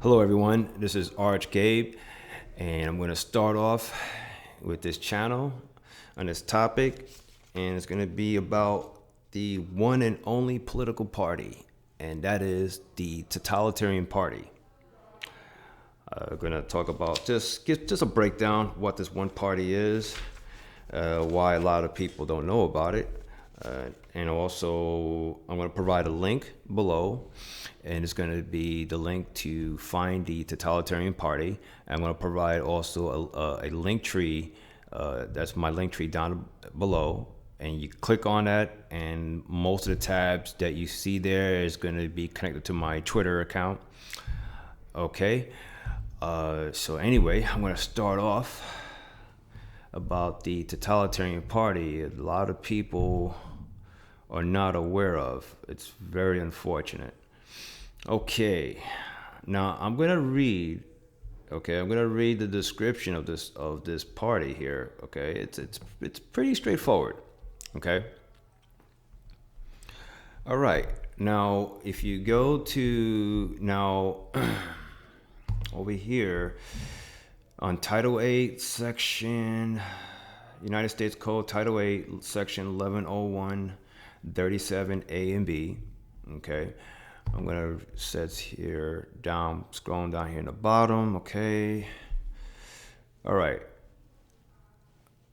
Hello, everyone. This is Arch Gabe, and I'm going to start off with this channel on this topic, and it's going to be about the one and only political party, and that is the Totalitarian Party. We're going to talk about just a breakdown what this one party is, why a lot of people don't know about it. And also, I'm going to provide a link below, and it's going to be the link to find the Totalitarian Party. I'm going to provide also a link tree. That's my link tree down below, and you click on that, and most of the tabs that you see there is going to be connected to my Twitter account. Okay. So anyway, I'm going to start off about the Totalitarian Party. A lot of people are not aware of. It's very unfortunate. Okay, now I'm gonna read. Okay, I'm gonna read the description of this party here. Okay, it's pretty straightforward. Okay. All right. Now, if you go to over here on Title 8, Section United States Code, Title 8, Section 1101. 37 A and B. Okay, I'm gonna set here down, scrolling down here in the bottom. Okay, all right.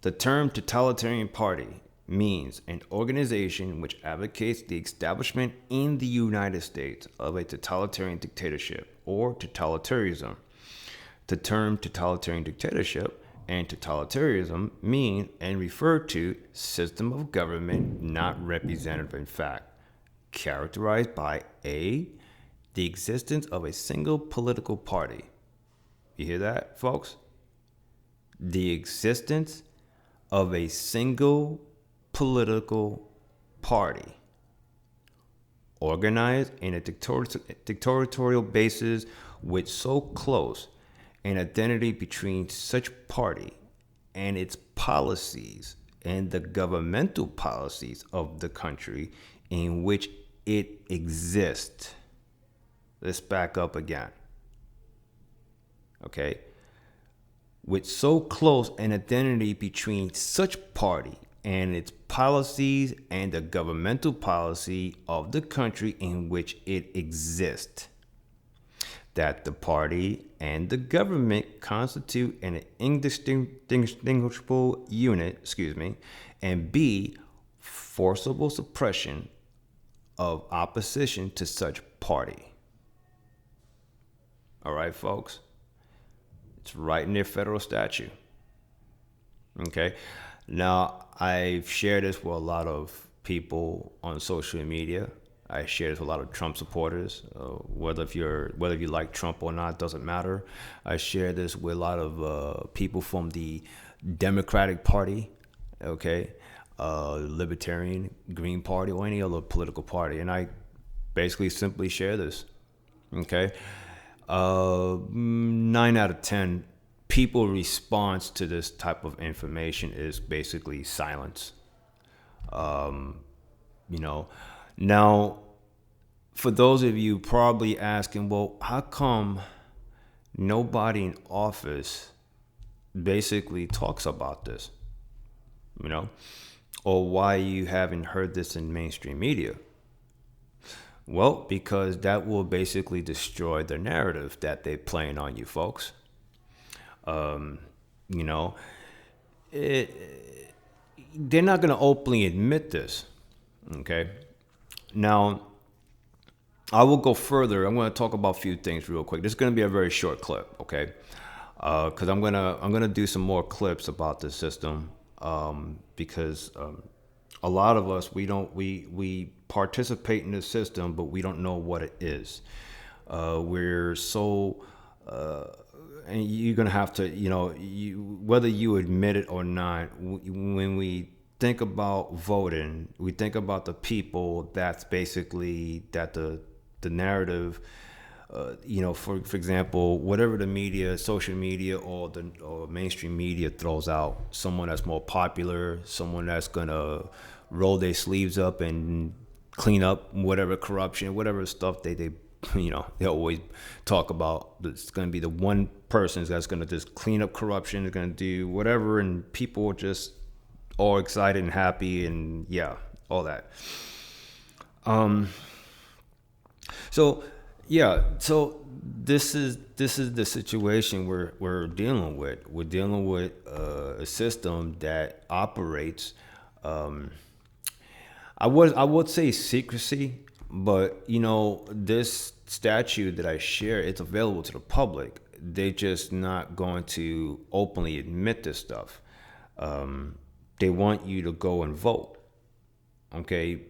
The term Totalitarian Party means an organization which advocates the establishment in the United States of a totalitarian dictatorship or totalitarianism. The term totalitarian dictatorship and totalitarianism mean and refer to system of government not representative in fact, characterized by A, the existence of a single political party. You hear that, folks? The existence of a single political party organized in a dictatorial basis with so close an identity between such party and its policies and the governmental policies of the country in which it exists. Let's back up again. Okay. With so close an identity between such party and its policies and the governmental policy of the country in which it exists, that the party and the government constitute an indistinguishable unit, and B, forcible suppression of opposition to such party. All right, folks? It's right in their federal statute. Okay? Now, I've shared this with a lot of people on social media. I share this with a lot of Trump supporters, whether you like Trump or not, doesn't matter. I share this with a lot of people from the Democratic Party, okay, Libertarian, Green Party, or any other political party, and I basically simply share this, okay. 9 out of 10 people response to this type of information is basically silence. Now, for those of you probably asking, well, how come nobody in office basically talks about this? Or why you haven't heard this in mainstream media? Well, because that will basically destroy the narrative that they're playing on you, folks. They're not going to openly admit this. Okay. Now, I will go further. I'm going to talk about a few things real quick. This is going to be a very short clip, okay? Because I'm gonna do some more clips about the system, because a lot of us we participate in the system, but we don't know what it is. We're so and you're gonna have to, whether you admit it or not, when we think about voting, we think about the people that's basically that the narrative, for example, whatever the media, social media or mainstream media throws out, someone that's more popular, someone that's gonna roll their sleeves up and clean up whatever corruption, whatever stuff they they always talk about it's going to be the one person that's going to just clean up corruption, is going to do whatever, and people are just all excited and happy, and yeah, all that. So yeah, so this is the situation we're dealing with. We're dealing with a system that operates. I would say secrecy, but this statute that I share, it's available to the public. They're just not going to openly admit this stuff. They want you to go and vote, okay?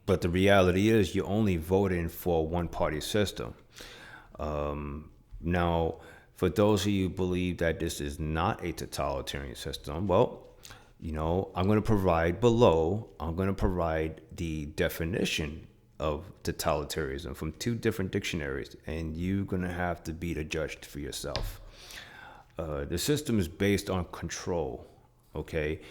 But the reality is you're only voting for a one-party system. Now, for those of you who believe that this is not a totalitarian system, well, I'm going to provide the definition of totalitarianism from 2 different dictionaries, and you're going to have to be the judge for yourself. The system is based on control, okay?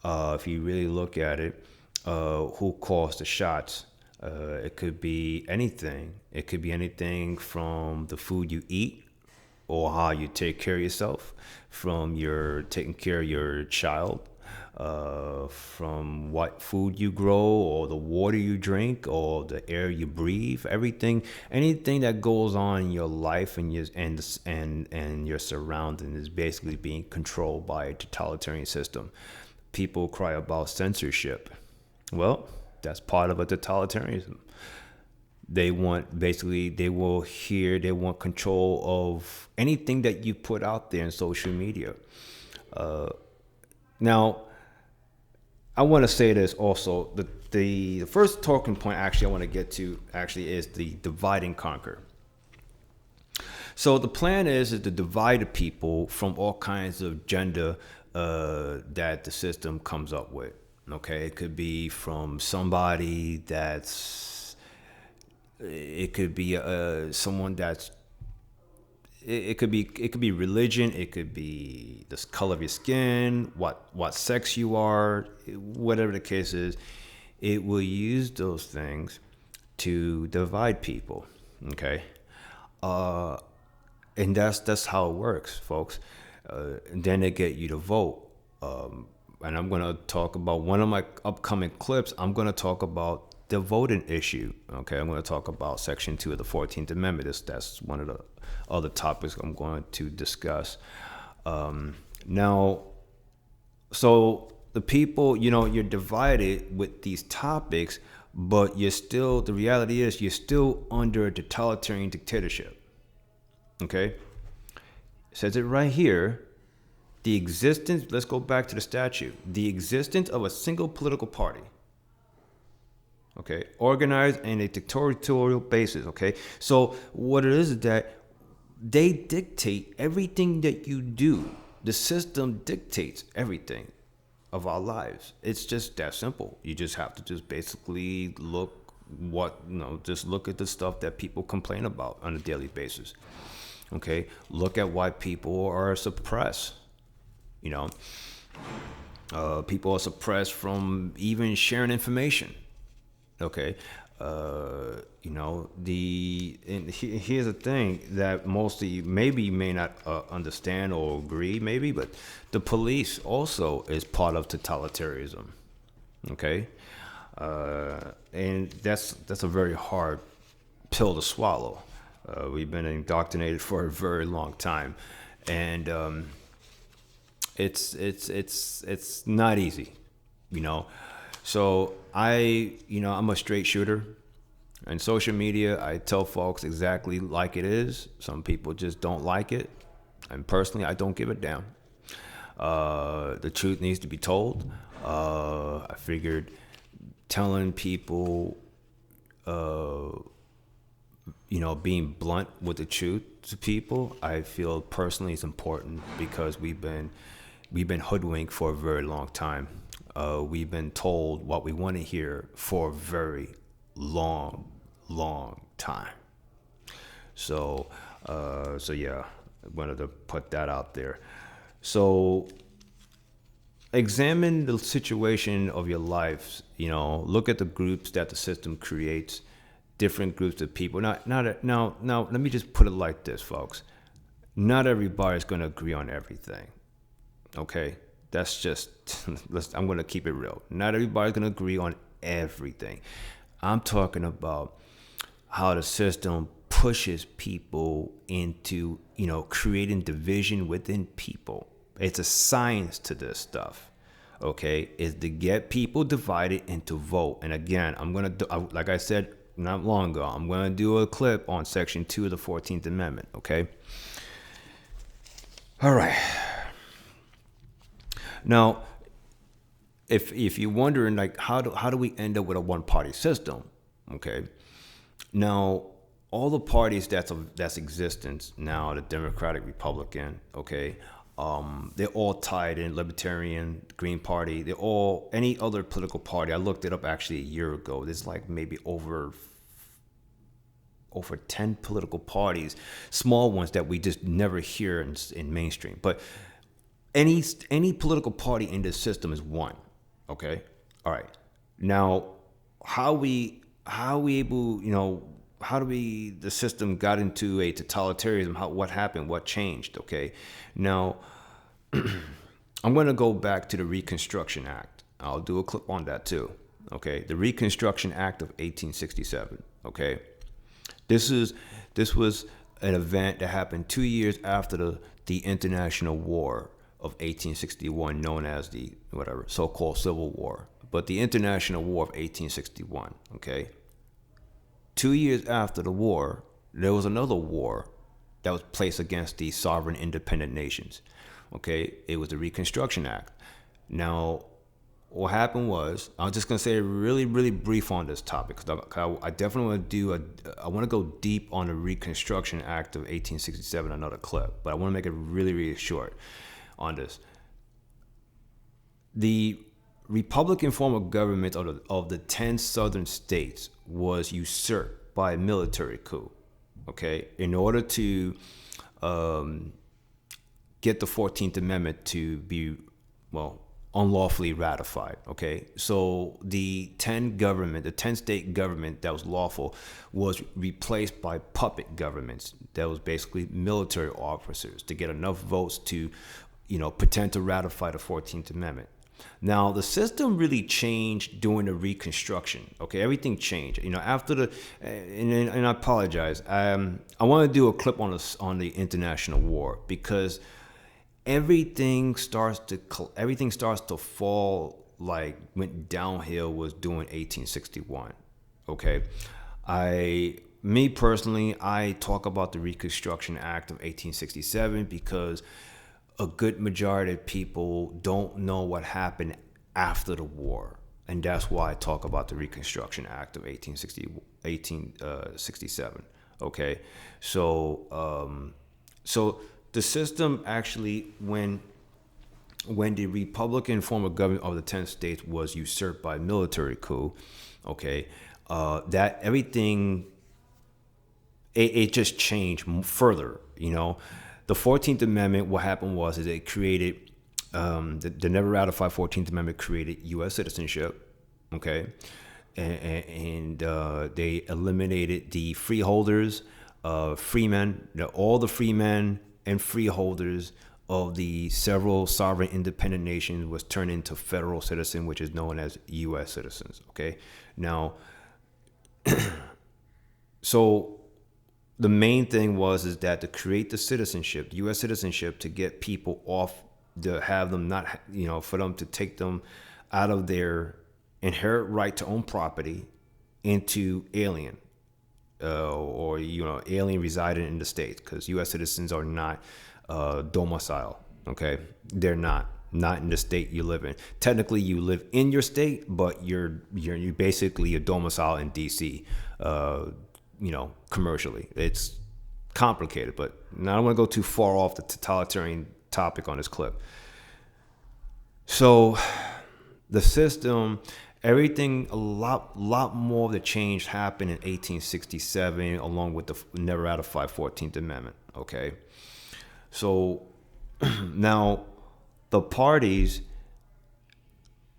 If you really look at it, who calls the shots? It could be anything. It could be anything from the food you eat, or how you take care of yourself, from your taking care of your child, from what food you grow, or the water you drink, or the air you breathe. Anything that goes on in your life and your surroundings is basically being controlled by a totalitarian system. People cry about censorship. Well, that's part of a totalitarianism. They want control of anything that you put out there in social media. Now, I want to say this also. The first talking point I want to get to is the divide and conquer. So the plan is to divide the people from all kinds of agenda that the system comes up with. Okay, it could be from somebody it could be someone that's, it could be religion, it could be the color of your skin, what sex you are, whatever the case is. It will use those things to divide people. Okay, and that's how it works, folks. And then they get you to vote. And I'm going to talk about one of my upcoming clips. I'm going to talk about the voting issue. Okay, I'm going to talk about Section 2 of the 14th Amendment. That's one of the other topics I'm going to discuss. Now, so the people, you're divided with these topics, but the reality is you're still under a totalitarian dictatorship. Okay? It says it right here. Let's go back to the statute. The existence of a single political party, okay, organized in a dictatorial basis, okay? So what it is that they dictate everything that you do. The system dictates everything of our lives. It's just that simple. You just have to just basically look at the stuff that people complain about on a daily basis, okay? Look at why people are suppressed. People are suppressed from even sharing information. Okay, here's the thing that most of you maybe may not understand or agree, maybe, but the police also is part of totalitarianism. Okay, and that's a very hard pill to swallow. We've been indoctrinated for a very long time, and it's not easy, So I'm a straight shooter. On social media, I tell folks exactly like it is. Some people just don't like it, and personally, I don't give a damn. The truth needs to be told. I figured telling people, being blunt with the truth to people, I feel personally is important, because we've been hoodwinked for a very long time. We've been told what we want to hear for a very long time. So yeah, I wanted to put that out there. So examine the situation of your life. Look at the groups that the system creates, different groups of people. Now, let me just put it like this, folks. Not everybody's going to agree on everything. Okay? That's just, I'm going to keep it real. Not everybody's going to agree on everything. I'm talking about how the system pushes people into, creating division within people. It's a science to this stuff. Okay? Is to get people divided and to vote. And again, I'm going to do, like I said not long ago, I'm going to do a clip on Section 2 of the 14th Amendment. Okay? All right. Now, if you're wondering, like, how do we end up with a one-party system? Okay. Now, all the parties that's existence now, the Democratic, Republican, okay, they're all tied in. Libertarian, Green Party, they're all any other political party. I looked it up actually a year ago. There's like maybe over 10 political parties, small ones that we just never hear in mainstream. But any political party in this system is one. Okay. All right. Now, how do the system got into a totalitarianism? What happened? What changed? Okay. Now, I'm going to go back to the Reconstruction Act. I'll do a clip on that too. Okay. The Reconstruction Act of 1867. Okay. This was an event that happened 2 years after the International War of 1861, known as the so-called Civil War, but the International War of 1861. Okay, 2 years after the war, there was another war that was placed against the sovereign independent nations. Okay, it was the Reconstruction Act. Now, what happened was, I'm just going to say really, really brief on this topic because I definitely want to I want to go deep on the Reconstruction Act of 1867, another clip, but I want to make it really, really short on this. The Republican form of government of the 10 southern states was usurped by a military coup, okay, in order to get the 14th Amendment to be, unlawfully ratified. Okay, so the 10 state government that was lawful was replaced by puppet governments that was basically military officers to get enough votes to pretend to ratify the 14th Amendment. Now, the system really changed during the Reconstruction. Okay, everything changed. After and I apologize. I want to do a clip on the International War because everything starts to fall, like went downhill was during 1861. Okay, me personally, I talk about the Reconstruction Act of 1867 because a good majority of people don't know what happened after the war. And that's why I talk about the Reconstruction Act of 1867. Okay. So the system actually, when the Republican form of government of the 10 states was usurped by military coup, okay, that everything, it just changed further, The 14th Amendment, what happened was it created, the never ratified 14th Amendment created U.S. citizenship, okay? And they eliminated the freeholders, freemen, all the freemen and freeholders of the several sovereign independent nations was turned into federal citizen, which is known as U.S. citizens, okay? Now, so the main thing is that to create the citizenship, U.S. citizenship, to get people off, to have them not, for them to take them out of their inherent right to own property into alien, or alien residing in the states, because U.S. citizens are not domicile. Okay, they're not in the state you live in. Technically, you live in your state, but you're basically a domicile in D.C. Commercially. It's complicated, but now I don't want to go too far off the totalitarian topic on this clip. So the system, everything, a lot more of the change happened in 1867 along with the never ratified 14th Amendment. Okay. So now the parties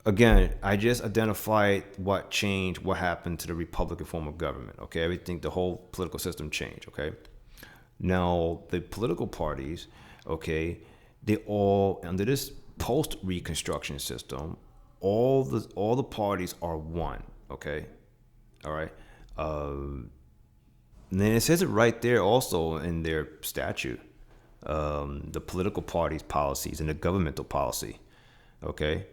again, I just identified what changed, what happened to the Republican form of government. Okay, everything, the whole political system changed. Okay, now the political parties, okay, they all under this post Reconstruction system, all the parties are one. Okay, all right. And then it says it right there also in their statute, the political parties' policies and the governmental policy. Okay,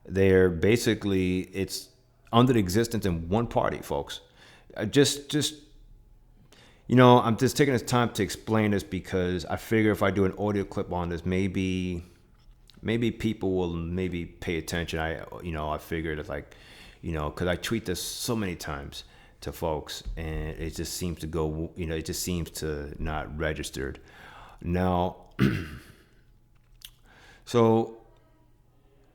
they're basically it's under the existence in one party, folks. Just I'm just taking this time to explain this because I figure if I do an audio clip on this, maybe people will maybe pay attention. I figured it's like, because I tweet this so many times to folks, and it just seems to go, it just seems to not registered. Now, so,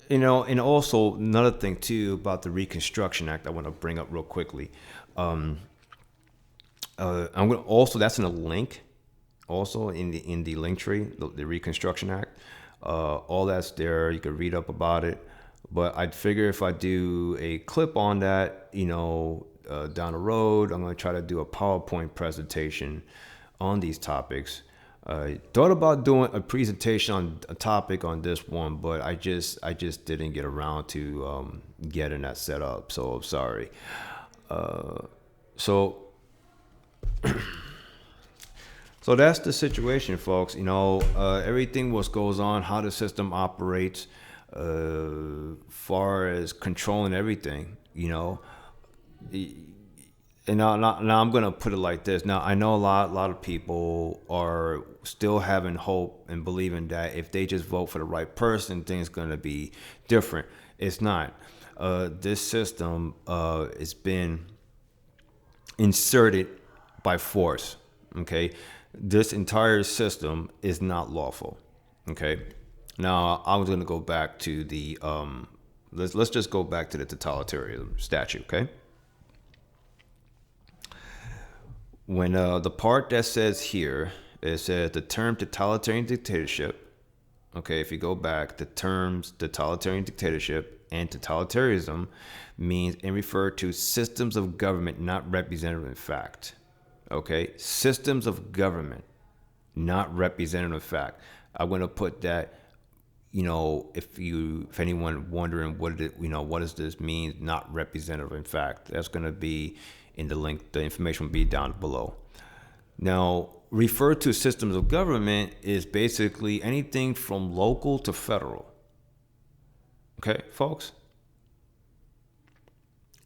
and also another thing too about the Reconstruction Act I want to bring up real quickly. I'm gonna also, that's in a link, also in the link tree, the Reconstruction Act. All that's there. You can read up about it. But I'd figure if I do a clip on that, down the road, I'm going to try to do a PowerPoint presentation on these topics. I thought about doing a presentation on a topic on this one, but I just didn't get around to getting that set up. So I'm sorry. So that's the situation, folks. Everything what goes on, how the system operates, far as controlling everything. And now I'm gonna put it like this. Now I know a lot of people are still having hope and believing that if they just vote for the right person, things gonna be different. It's not. This system has been inserted by force. Okay, this entire system is not lawful. Okay, now I was gonna go back to the let's just go back to the totalitarian statute. Okay. When the part that says here, it says the term totalitarian dictatorship. Okay, if you go back, the terms totalitarian dictatorship and totalitarianism means and refer to systems of government not representative in fact. Okay, systems of government not representative in fact. I'm going to put that. If anyone wondering what does this mean? Not representative in fact. That's going to be in the link. The information will be down below. Now, refer to systems of government is basically anything from local to federal. Okay, folks.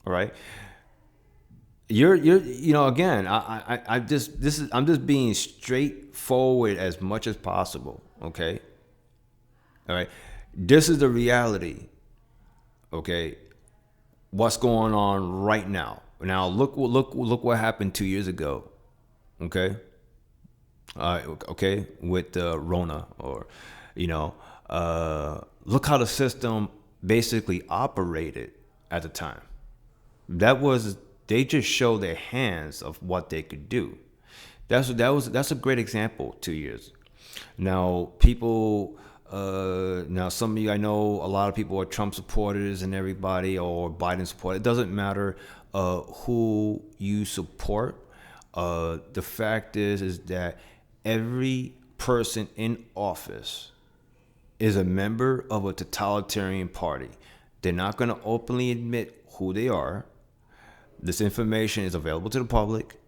All right. Again, I'm just being straightforward as much as possible. Okay. All right. This is the reality. Okay. What's going on right now? Now look what happened 2 years ago. Okay. Okay. With Rona, or look how the system basically operated at the time. They just showed their hands of what they could do. That's a great example. 2 years. Now people. Now some of you, I know a lot of people are Trump supporters and everybody, or Biden supporters. It doesn't matter who you support. The fact is that every person in office is a member of a totalitarian party. They're not going to openly admit who they are. This information is available to the public.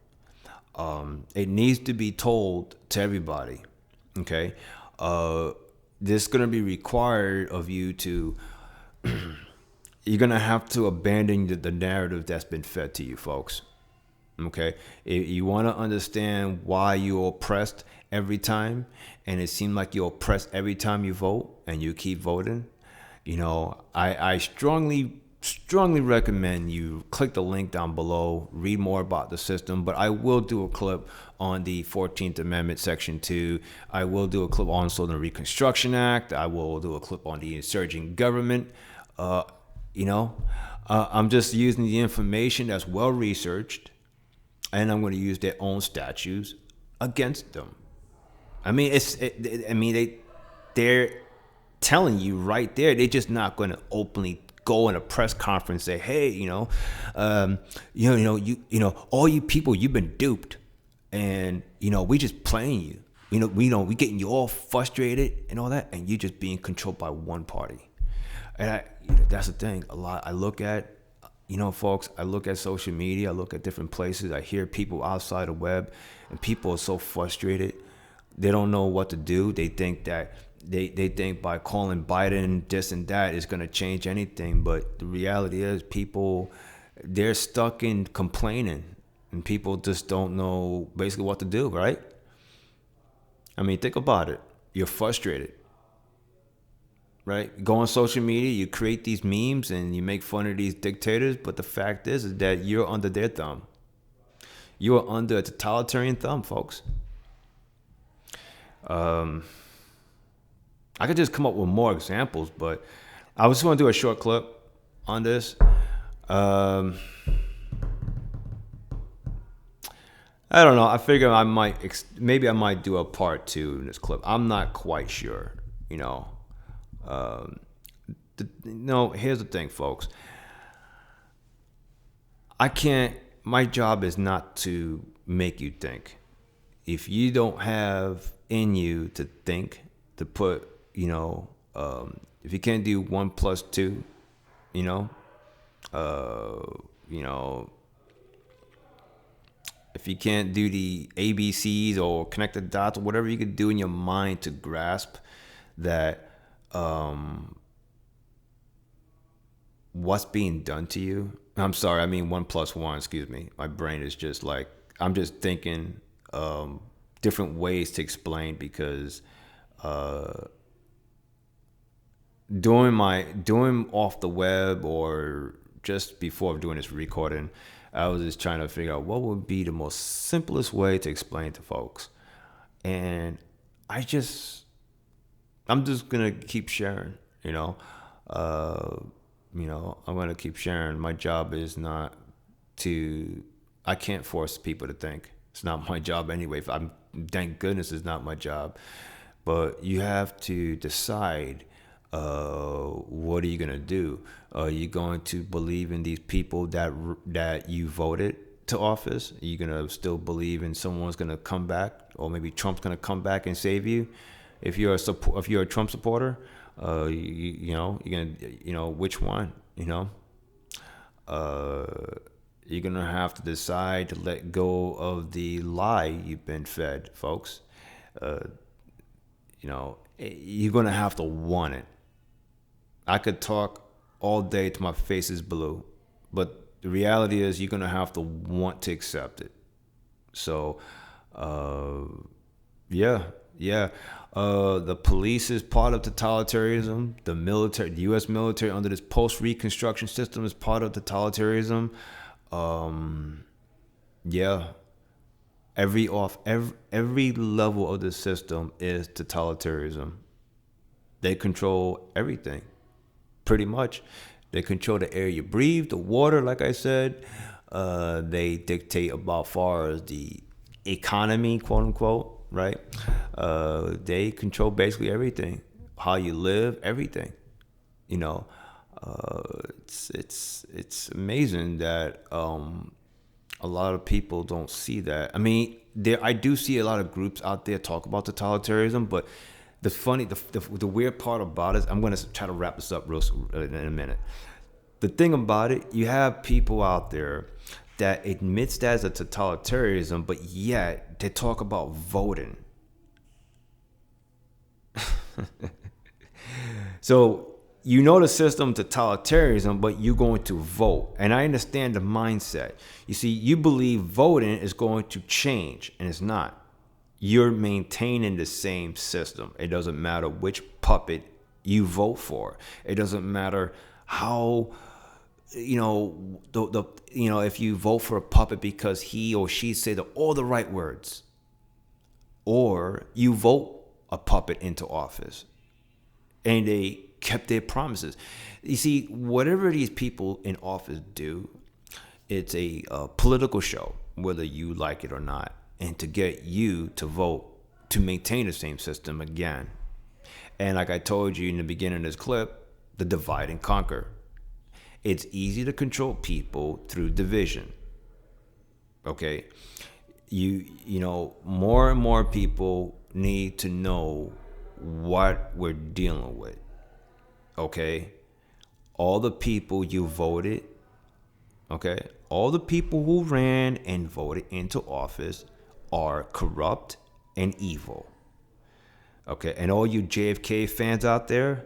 It needs to be told to everybody. Okay. This is going to be required of you to, you're going to have to abandon the narrative that's been fed to you, folks. Okay. If you want to understand why you're oppressed every time, and it seems like you're oppressed every time you vote and you keep voting, I strongly recommend you click the link down below, read more about the system. But I will do a clip on the 14th Amendment, Section 2. I will do a clip also on the Reconstruction Act. I will do a clip on the insurgent government. I'm just using the information that's well researched, and I'm going to use their own statutes against them. I mean, they're telling you right there. They're just not going to openly go in a press conference and say, hey, all you people, you've been duped, and we just playing you. We getting you all frustrated and all that, and you just being controlled by one party. And that's the thing. A lot I look at, folks. I look at social media. I look at different places. I hear people outside the web, and people are so frustrated. They don't know what to do. They think that they think by calling Biden this and that is going to change anything. But the reality is, they're stuck in complaining, and people just don't know basically what to do, right? I mean, think about it. You're frustrated, right? Go on social media, you create these memes and you make fun of these dictators. But the fact is that you're under their thumb. You are under a totalitarian thumb, folks. I could just come up with more examples, but I was just going to do a short clip on this. I don't know. I figure I might do a part 2 in this clip. I'm not quite sure. Here's the thing, folks. My job is not to make you think. If you don't have in you to think, to put, if you can't do 1 plus 2, if you can't do the ABCs or connect the dots or whatever you could do in your mind to grasp that what's being done to you. I'm sorry, I mean 1 plus 1, excuse me. My brain is just like, I'm just thinking different ways to explain, because doing off the web or just before doing this recording, I was just trying to figure out what would be the most simplest way to explain to folks. And I'm just gonna keep sharing, I'm gonna keep sharing. My job is not I can't force people to think. It's not my job anyway. Thank goodness it's not my job. But you have to decide, what are you going to do? Are you going to believe in these people that you voted to office? Are you going to still believe in someone's going to come back, or maybe Trump's going to come back and save you? If you're a Trump supporter, you're going to, which one, you're going to have to decide to let go of the lie you've been fed, folks. You're going to have to want it. I could talk all day till my face is blue, but the reality is you're going to have to want to accept it. So, the police is part of totalitarianism. The U.S. military under this post-Reconstruction system is part of totalitarianism. Every level of the system is totalitarianism. They control everything, pretty much. They control the air you breathe, the water, like I said. They dictate about far as the economy, quote unquote, right? They control basically everything, how you live, everything. It's amazing that a lot of people don't see that. I mean, I do see a lot of groups out there talk about totalitarianism, but the weird part about it, I'm going to try to wrap this up in a minute. The thing about it, you have people out there that admits that as a totalitarianism, but yet they talk about voting. So the system totalitarianism, but you're going to vote. And I understand the mindset. You see, you believe voting is going to change, and it's not. You're maintaining the same system. It doesn't matter which puppet you vote for. It doesn't matter how, if you vote for a puppet because he or she said all the right words, or you vote a puppet into office and they kept their promises. You see, whatever these people in office do, it's a political show, whether you like it or not, and to get you to vote to maintain the same system again. And like I told you in the beginning of this clip, the divide and conquer. It's easy to control people through division. Okay, you know, more and more people need to know what we're dealing with. Okay, all the people you voted, okay, all the people who ran and voted into office are corrupt and evil. Okay, and all you JFK fans out there,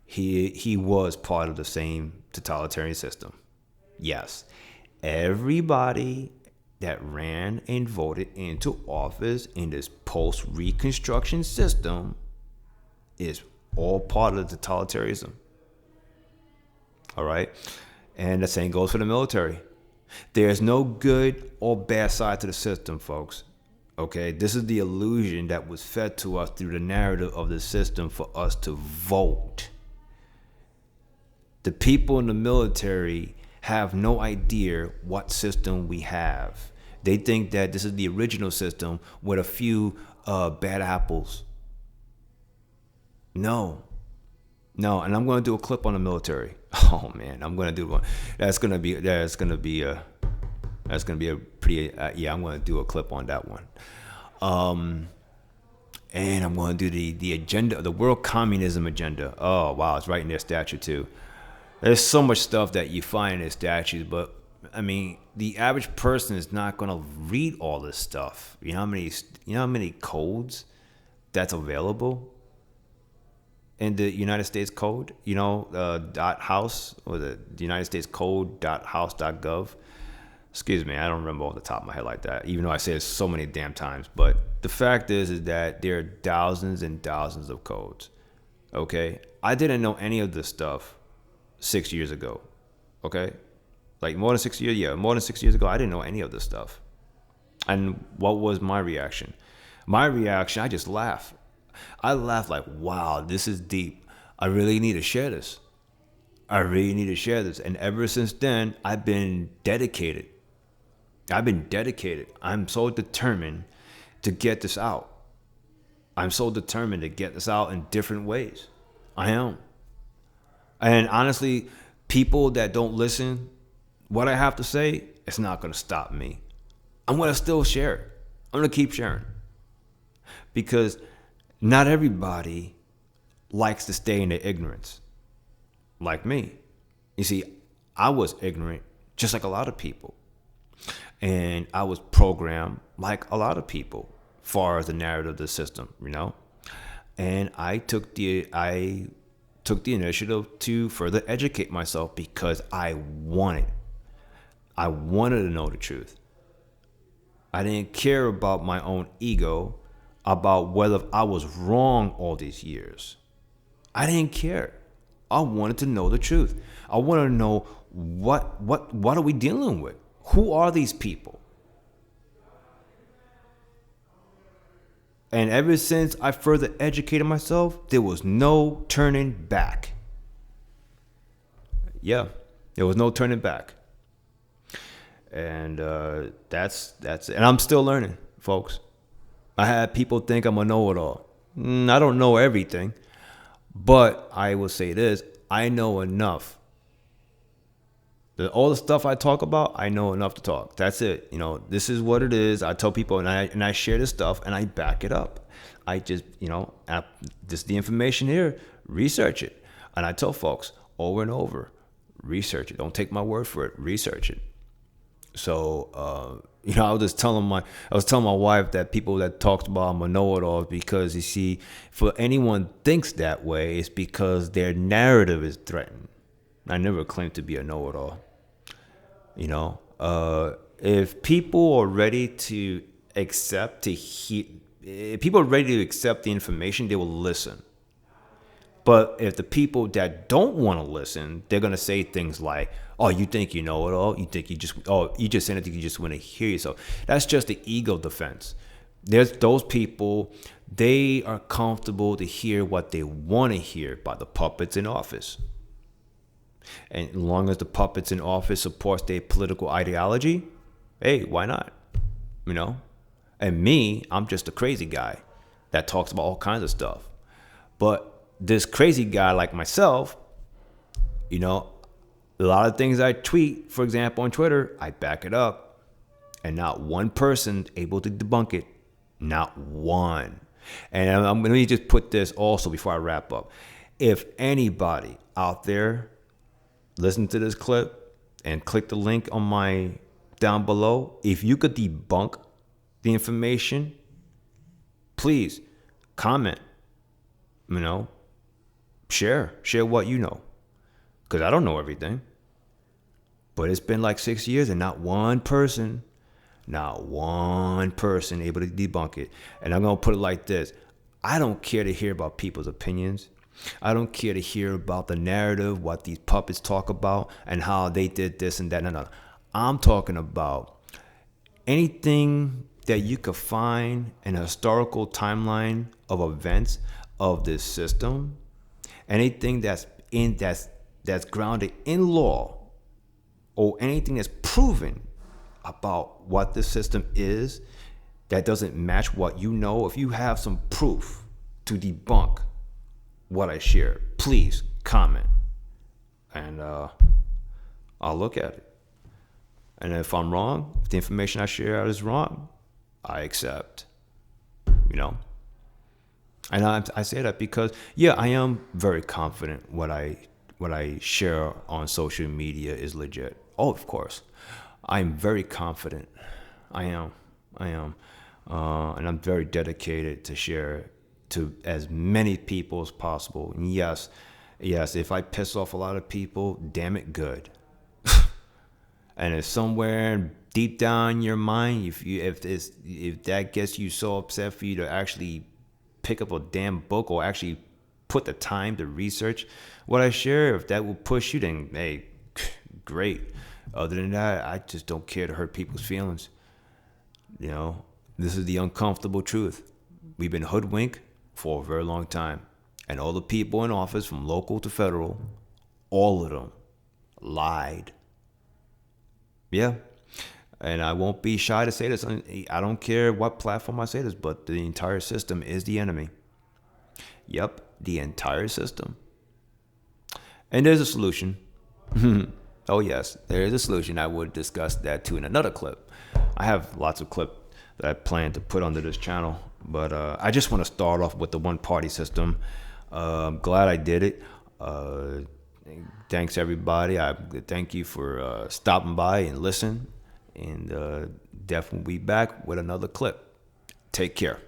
he was part of the same totalitarian system. Yes, everybody that ran and voted into office in this post-Reconstruction system is all part of the totalitarianism. All right, and the same goes for the military. There's no good or bad side to the system, folks. Okay, this is the illusion that was fed to us through the narrative of the system for us to vote. The people in the military have no idea what system we have. They think that this is the original system with a few bad apples. No, and I'm going to do a clip on the military. Oh man, I'm going to do one. That's going to be a pretty. Yeah, I'm going to do a clip on that one. And I'm going to do the agenda, the world communism agenda. Oh wow, it's right in their statute too. There's so much stuff that you find in their statutes, but I mean, the average person is not going to read all this stuff. You know how many codes that's available in the United States Code? You know, .house or the United States Code .house.gov. Excuse me, I don't remember off the top of my head like that, even though I say it so many damn times. But the fact is that there are thousands and thousands of codes. Okay, I didn't know any of this stuff 6 years ago. Okay, like more than 6 years. Yeah, more than 6 years ago, I didn't know any of this stuff. And what was my reaction? My reaction, I just laughed. I laughed like, wow, this is deep. I really need to share this. And ever since then, I've been dedicated. I'm so determined to get this out. I'm so determined to get this out in different ways. I am. And honestly, people that don't listen, what I have to say, it's not going to stop me. I'm going to still share it. I'm going to keep sharing. Because not everybody likes to stay in their ignorance. Like me. You see, I was ignorant just like a lot of people. And I was programmed like a lot of people far as the narrative of the system, you know? And I took the initiative to further educate myself because I wanted to know the truth. I didn't care about my own ego, about whether I was wrong all these years. I didn't care. I wanted to know the truth. I wanted to know what are we dealing with? Who are these people? And ever since I further educated myself, there was no turning back. Yeah, there was no turning back. And that's it. And I'm still learning, folks. I had people think I'm a know-it-all. I don't know everything. But I will say this, I know enough. All the stuff I talk about, I know enough to talk. That's it. You know, this is what it is. I tell people and I share this stuff and I back it up. I just, this the information here, research it. And I tell folks over and over, research it. Don't take my word for it. Research it. So, I was telling my wife that people that talked about I'm a know-it-all because you see, for anyone thinks that way, it's because their narrative is threatened. I never claimed to be a know-it-all. If people are ready to accept if people are ready to accept the information, they will listen. But if the people that don't want to listen, they're gonna say things like, "Oh, you think you know it all? You think you just saying it. You just want to hear yourself." That's just the ego defense. There's those people. They are comfortable to hear what they want to hear by the puppets in office. And as long as the puppets in office supports their political ideology, hey, why not? And me, I'm just a crazy guy that talks about all kinds of stuff. But this crazy guy like myself, A lot of things I tweet, for example, on Twitter, I back it up. And not one person able to debunk it. Not one. And let me just put this also before I wrap up. If anybody out there listen to this clip and click the link on my down below, if you could debunk the information, please comment, share what you know. Because I don't know everything. But it's been like 6 years and not one person able to debunk it. And I'm going to put it like this. I don't care to hear about people's opinions. I don't care to hear about the narrative, what these puppets talk about and how they did this and that. No. I'm talking about anything that you could find in a historical timeline of events of this system. Anything that's grounded in law, or anything that's proven about what this system is that doesn't match what you know. If you have some proof to debunk what I share, please comment, and I'll look at it. And if I'm wrong, if the information I share is wrong, I accept. And I say that because, I am very confident what I share on social media is legit. Oh, of course. I'm very confident. I am. And I'm very dedicated to share to as many people as possible. And yes, if I piss off a lot of people, damn it, good. And if somewhere deep down in your mind, if that gets you so upset for you to actually pick up a damn book or actually put the time to research what I share, if that will push you, then hey, great. Other than that, I just don't care to hurt people's feelings. This is the uncomfortable truth. We've been hoodwinked for a very long time. And all the people in office, from local to federal, all of them lied. Yeah. And I won't be shy to say this. I don't care what platform I say this, but the entire system is the enemy. Yep, the entire system. And there's a solution. Oh, yes, there is a solution. I would discuss that too in another clip. I have lots of clips that I plan to put onto this channel, but I just want to start off with the one-party system. I'm glad I did it. Thanks, everybody. I thank you for stopping by and listen, and definitely be back with another clip. Take care.